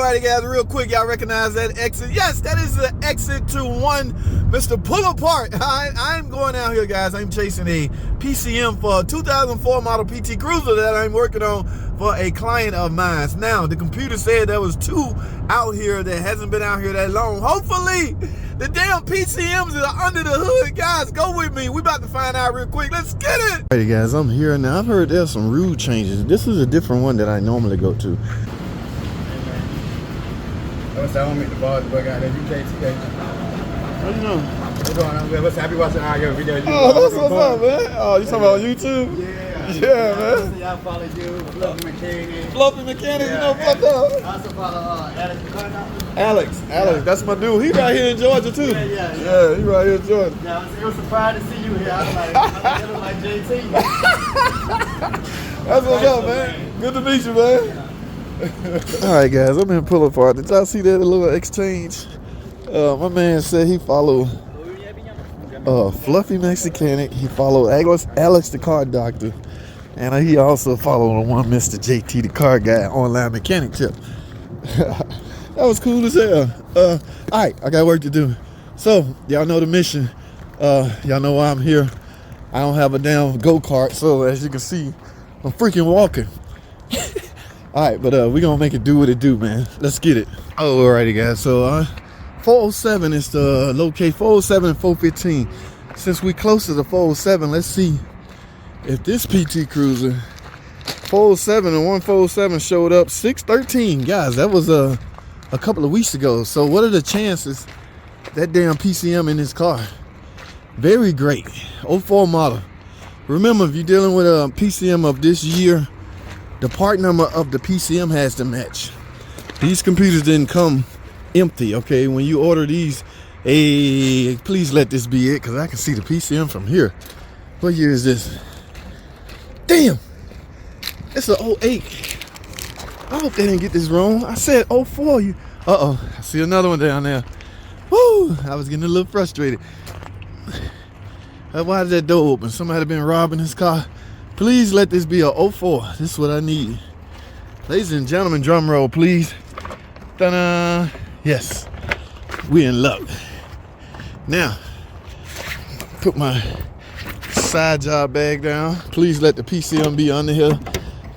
Alrighty guys, real quick, y'all recognize that exit? Yes, that is the exit to one Mr. Pull Apart. I'm going out here, guys. I'm chasing a PCM for a 2004 model PT Cruiser that I'm working on for a client of mine. Now, the computer said there was 2 out here that hasn't been out here that long. Hopefully, the damn PCMs are under the hood. Guys, go with me. We about to find out real quick. Let's get it. Alrighty guys, I'm here now. I've heard there's some rule changes. This is a different one that I normally go to. What's that? I don't make the balls bug out there. You can't see that. How you know? What's going on? What's that? I be watching all your videos. Oh, that's what's up, man. Oh, you talking about YouTube? Yeah. Yeah, man. I follow you, Fluffy Mechanic. Fluffy Mechanic, Yeah, you know, fuck up. I also follow Alex the car doctor. Alex, that's my dude. He right here in Georgia too. Yeah, he right here in Georgia. Yeah, I was surprised to see you here. I was like, you look like JT. That's what's up, man. Good to meet you, man. Alright guys, I'm in Pull Apart. Did y'all see that little exchange? My man said he followed Fluffy Mechanic. He followed Alex the car doctor. And he also followed one Mr. JT the car guy online mechanic tip. That was cool as hell. Alright, I got work to do. So, y'all know the mission. Y'all know why I'm here. I don't have a damn go-kart, so as you can see, I'm freaking walking. Alright, but we're gonna make it do what it do, man. Let's get it. Oh, alrighty guys. So 407 is the locate 407 and 415. Since we close to the 407, let's see if this PT Cruiser 407 and 147 showed up 613. Guys, that was a couple of weeks ago. So what are the chances that damn PCM in this car? Very great. 04 model. Remember, if you're dealing with a PCM of this year, the part number of the PCM has to match. These computers didn't come empty, okay? When you order these, hey, please let this be it, because I can see the PCM from here. What year is this? Damn! It's an 08. I hope they didn't get this wrong. I said 04. Uh-oh, I see another one down there. Woo! I was getting a little frustrated. Why did that door open? Somebody been robbing this car. Please let this be a 04. This is what I need. Ladies and gentlemen, drum roll, please. Ta-da! Yes, we in luck. Now, put my side job bag down. Please let the PCM be under here.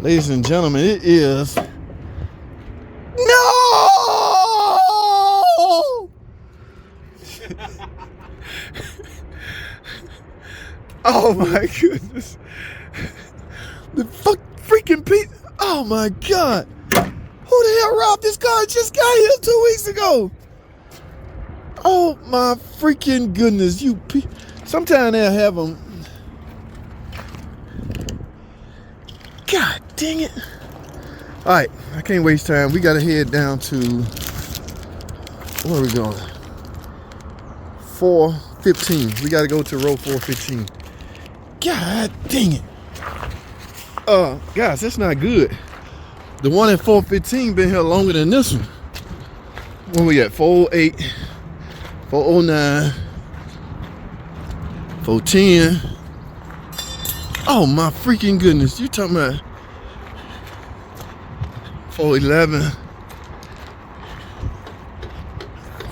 Ladies and gentlemen, it is... No! Oh my goodness. The freaking Pete. Oh my God. Who the hell robbed this car? Just got here 2 weeks ago. Oh my freaking goodness. Sometime they'll have them. God dang it. All right, I can't waste time. We got to head down to, where are we going? 415. We got to go to row 415. God dang it. Guys, that's not good. The one at 415 been here longer than this one. Where we at? 408, 409, 410. Oh my freaking goodness. You talking about 411,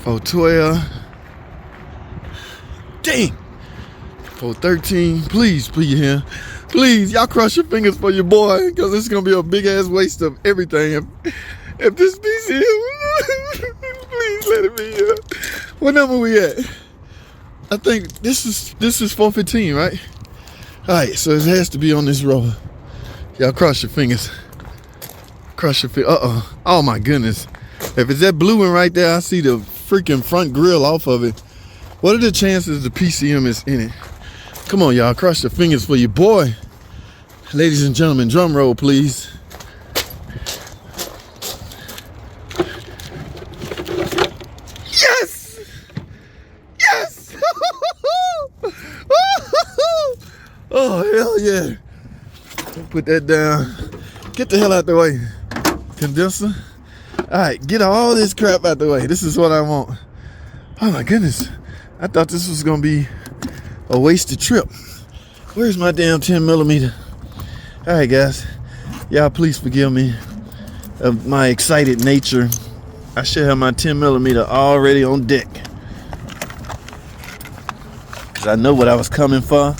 412. Dang. 413. Please, here. Please, y'all cross your fingers for your boy, because it's gonna be a big ass waste of everything if this PCM. Please let it be here. What number we at? I think this is 415, right? All right, so it has to be on this row. Y'all cross your fingers. Cross your fingers. Oh my goodness. If it's that blue one right there, I see the freaking front grill off of it. What are the chances the PCM is in it? Come on, y'all. Cross your fingers for your boy. Ladies and gentlemen, drum roll, please. Yes! Yes! Oh, hell yeah. Put that down. Get the hell out the way. Condenser. All right, get all this crap out the way. This is what I want. Oh, my goodness. I thought this was going to be a wasted trip. Where's my damn 10 millimeter? All right, guys. Y'all, please forgive me of my excited nature. I should have my 10mm already on deck. Cause I know what I was coming for,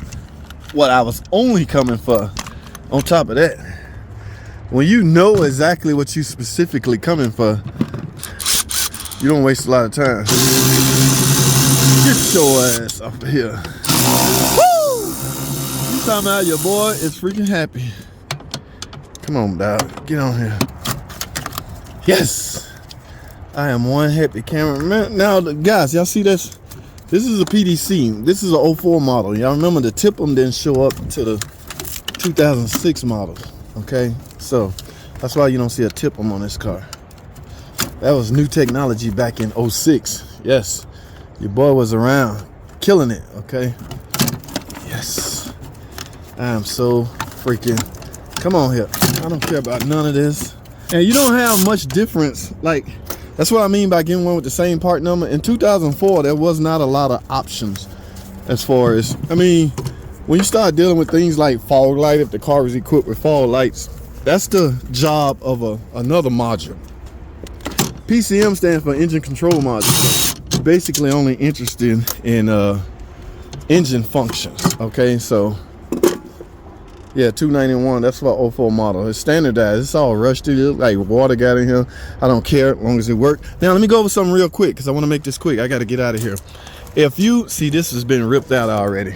what I was only coming for. On top of that, when you know exactly what you specifically coming for, you don't waste a lot of time. Get your ass off of here. Woo! You talking about your boy is freaking happy. Come on, dog. Get on here. Yes. I am one happy cameraman. Now, guys, y'all see this? This is a PDC. This is an 04 model. Y'all remember the tip-em didn't show up to the 2006 models. Okay? So, that's why you don't see a tip-em on this car. That was new technology back in 06. Yes. Your boy was around. Killing it. Okay? Yes. I am so freaking... Come on here. I don't care about none of this. And you don't have much difference. Like, that's what I mean by getting one with the same part number. In 2004, there was not a lot of options as far as, I mean, when you start dealing with things like fog light, if the car is equipped with fog lights, that's the job of another module. PCM stands for engine control module. Basically only interested in engine functions. Okay, so yeah, 291, that's for 04 model. It's standardized. It's all rusty. It looks like water got in here. I don't care as long as it works. Now, let me go over something real quick because I want to make this quick. I got to get out of here. If you see, this has been ripped out already.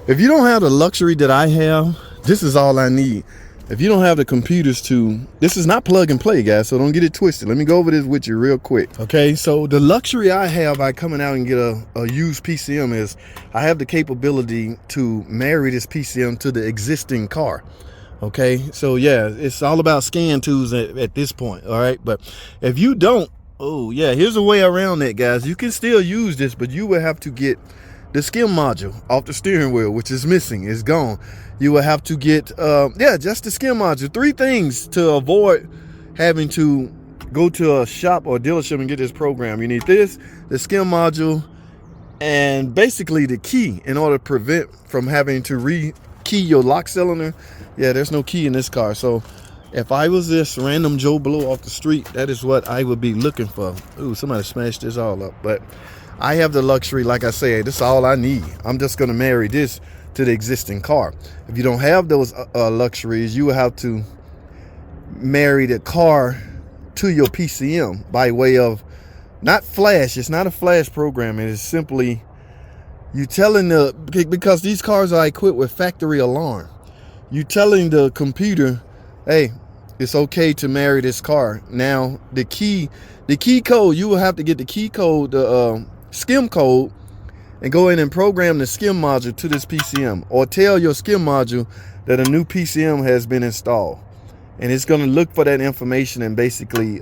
If you don't have the luxury that I have, this is all I need. If you don't have the computers to, this is not plug and play, guys, so don't get it twisted. Let me go over this with you real quick. Okay, so the luxury I have by coming out and get a used PCM is I have the capability to marry this PCM to the existing car. Okay, so yeah, it's all about scan tools at this point, all right? But if you don't, oh yeah, here's a way around that, guys. You can still use this, but you will have to get the skim module off the steering wheel, which is missing, is gone. You will have to get, just the skim module. 3 things to avoid having to go to a shop or dealership and get this program. You need this, the skim module, and basically the key in order to prevent from having to re-key your lock cylinder. Yeah, there's no key in this car. So if I was this random Joe Blow off the street, that is what I would be looking for. Ooh, somebody smashed this all up. But I have the luxury, like I said, this is all I need. I'm just going to marry this to the existing car. If you don't have those luxuries, you will have to marry the car to your PCM by way of not flash. It's not a flash program. It is simply you telling because these cars are equipped with factory alarm. You telling the computer, hey, it's okay to marry this car. Now the key code, you will have to get the key code, the skim code, and go in and program the skim module to this PCM, or tell your skim module that a new PCM has been installed, and it's going to look for that information and basically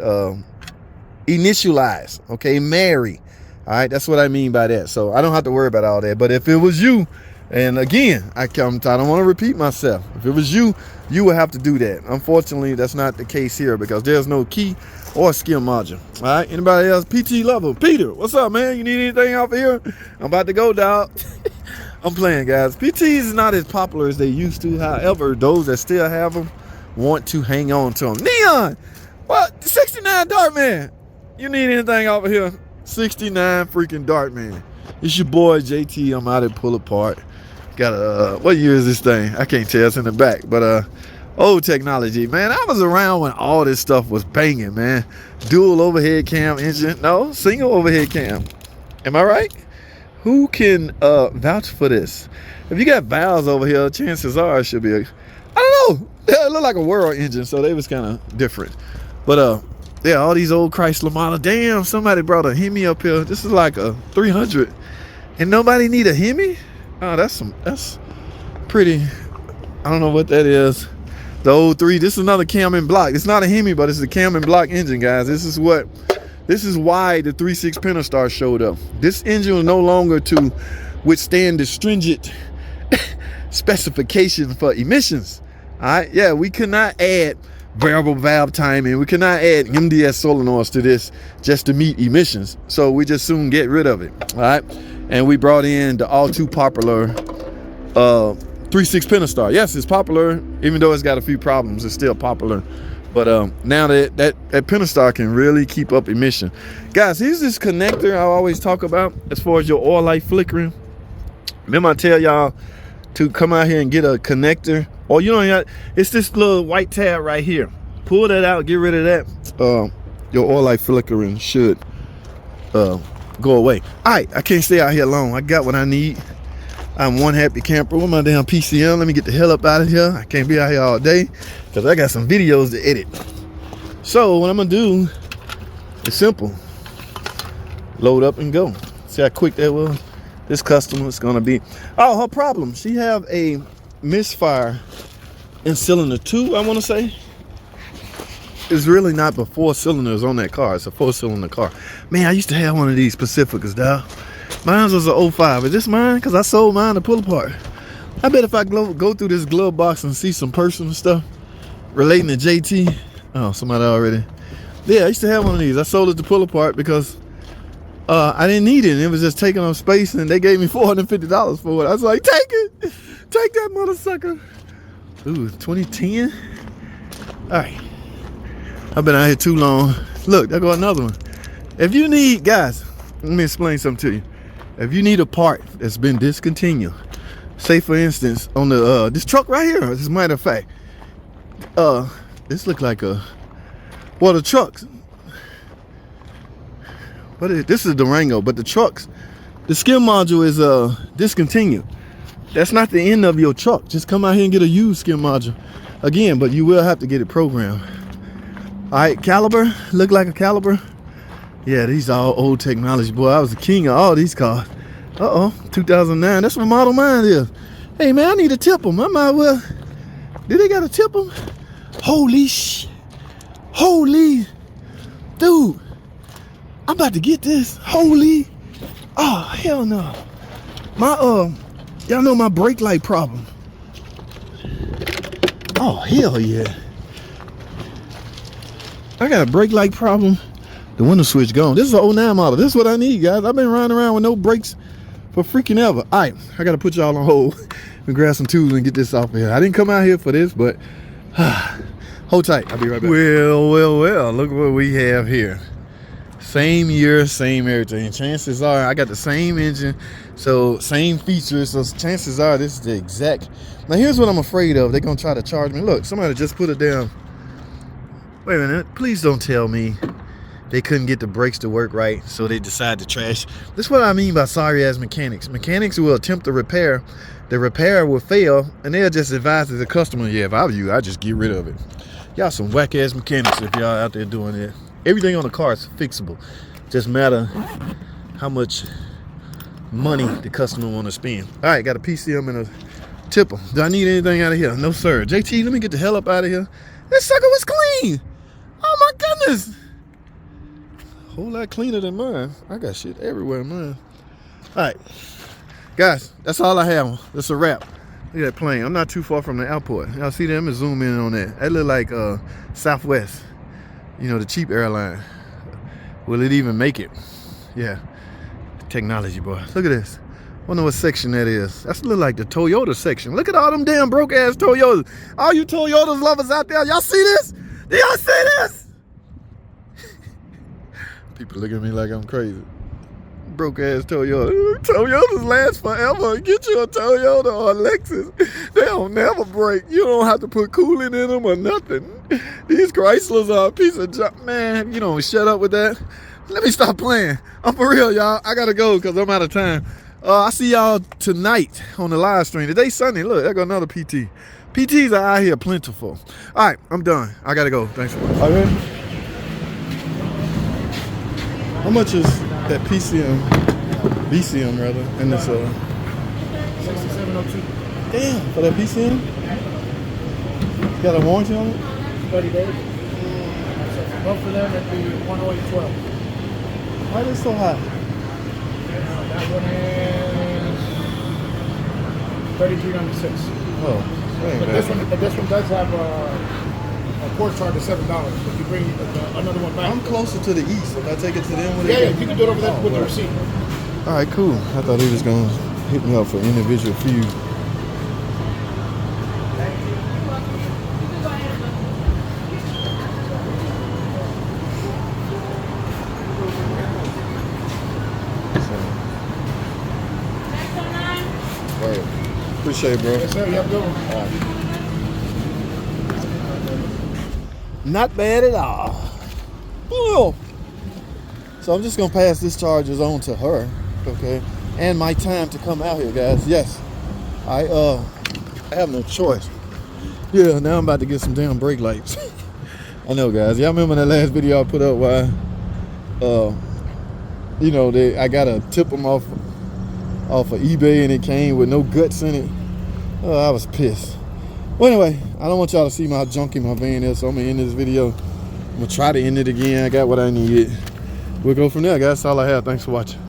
initialize, okay, marry. All right, that's what I mean by that. So I don't have to worry about all that. But if it was you, and again, I don't want to repeat myself, if it was you, you would have to do that. Unfortunately, that's not the case here because there's no key or skim module. All right, anybody else? PT level. Peter, what's up, man? You need anything off of here? I'm about to go, dog. I'm playing, guys. PTs is not as popular as they used to. However, those that still have them want to hang on to them. Neon, what? 69 Dartman. You need anything off of here? 69 freaking Dartman. It's your boy JT. I'm out at Pull Apart. Got a what year is this thing? I can't tell. It's in the back, but old technology, man. I was around when all this stuff was banging, man. Dual overhead cam engine. No, single overhead cam. Am I right? Who can vouch for this? If you got valves over here, chances are it should be I don't know. It looked like a World engine, so they was kind of different. But yeah, all these old Chrysler models. Damn, somebody brought a Hemi up here. This is like a 300, and nobody need a Hemi. Oh, that's pretty. I don't know what that is. The old 3. This is another cam and block. It's not a Hemi, but it's a cam and block engine, guys. This is why the 3.6 Pentastar showed up. This engine was no longer to withstand the stringent specifications for emissions. All right, yeah, we could not add variable valve timing. We could not add MDS solenoids to this just to meet emissions. So we just soon get rid of it. All right, and we brought in the all too popular 3.6 Pentastar. Yes, it's popular, even though it's got a few problems. It's still popular But now that Pentastar can really keep up emission. Guys, here's this connector I always talk about as far as your oil light flickering. Remember I tell y'all to come out here and get a connector, or you know, it's this little white tab right here. Pull that out, get rid of that. Your oil light flickering should go away. All right, I can't stay out here long. I got what I need. I'm one happy camper with my damn PCM. Let me get the hell up out of here. I can't be out here all day because I got some videos to edit. So what I'm gonna do is simple. Load up and go. See how quick that was? This customer is gonna be, oh, her problem. She have a misfire in cylinder 2, I wanna say. It's really not but 4 cylinders on that car. It's a 4-cylinder car. Man, I used to have one of these Pacificas, dog. Mine was an 05. Is this mine? Because I sold mine to pull apart. I bet if I go through this glove box and see some personal stuff relating to JT. Oh, somebody already. Yeah, I used to have one of these. I sold it to pull apart because I didn't need it. It was just taking up space, and they gave me $450 for it. I was like, take it. Take that mother sucker. Ooh, 2010? All right. I've been out here too long. Look, there go another one. If you need, guys, let me explain something to you. If you need a part that's been discontinued, say for instance, on the this truck right here, as a matter of fact, this look like a, well, the trucks. This is Durango, but the trucks, the skim module is discontinued. That's not the end of your truck. Just come out here and get a used skim module again, but you will have to get it programmed. All right, caliber, look like a caliber. Yeah, these are all old technology, boy. I was the king of all these cars. 2009. That's what model mine is. Hey man, I need to tip them. I might well. Did they gotta tip them? Holy sh! Holy, dude! I'm about to get this. Holy! Oh hell no! My y'all know my brake light problem. Oh hell yeah! I got a brake light problem. The window switch gone. This is an 09 model. This is what I need, guys. I've been riding around with no brakes for freaking ever. All right, I got to put y'all on hold and grab some tools and get this off of here. I didn't come out here for this, but hold tight. I'll be right back. Well, look what we have here. Same year, same everything. Chances are I got the same engine, so same features. So chances are this is the exact. Now here's what I'm afraid of. They're going to try to charge me. Look, somebody just put it down. Wait a minute. Please don't tell me they couldn't get the brakes to work right, so they decided to trash. This is what I mean by sorry ass mechanics. Mechanics will attempt to repair, the repair will fail, and they'll just advise the customer, yeah, if I were you, I'd just get rid of it. Y'all some whack ass mechanics if y'all out there doing it. Everything on the car is fixable. Just matter how much money the customer want to spend. All right, got a PCM and a tipper. Do I need anything out of here? No sir. JT, let me get the hell up out of here. This sucker was clean. Oh my goodness. Whole lot cleaner than mine. I got shit everywhere in mine. All right, guys, that's all I have. That's a wrap. Look at that plane. I'm not too far from the airport. Y'all see them? Zoom in on that. That look like Southwest. You know, the cheap airline. Will it even make it? Yeah. Technology, boy. Look at this. Wonder what section that is. That's look like the Toyota section. Look at all them damn broke ass Toyotas. All you Toyotas lovers out there, y'all see this? Do y'all see this? People look at me like I'm crazy. Broke ass Toyota. Toyotas last forever. Get you a Toyota or a Lexus. They don't never break. You don't have to put coolant in them or nothing. These Chryslers are a piece of junk. Man, you don't shut up with that. Let me stop playing. I'm for real, y'all. I gotta go because I'm out of time. I see y'all tonight on the live stream. Today's Sunday. Look, there go another PT. PTs are out here plentiful. All right, I'm done. I gotta go. Thanks for watching. Okay. How much is that BCM rather, and this 6702. damn, for that BCM? Got a warranty on it? 30 days. So for both of them, it'd be 10812. Why is it so high? That one is 3396. Oh, dang, But this one does have a port charge of $7. If you bring another one back. I'm closer to the east. If I take it to them, when Yeah, you can do it over there with the receipt. All right, cool. I thought he was gonna hit me up for individual few. Appreciate it, bro. Yes, sir. You have a good one. Not bad at all. Well, so I'm just gonna pass this charges on to her, okay? And my time to come out here, guys. Yes, I have no choice. Yeah, now I'm about to get some damn brake lights. I know, guys. Y'all remember that last video I put up where, you know, I gotta tip them off of eBay and it came with no guts in it. Oh, I was pissed. Well, anyway, I don't want y'all to see how junky my van is, so I'm gonna end this video. I'm gonna try to end it again. I got what I needed. We'll go from there, guys. That's all I have. Thanks for watching.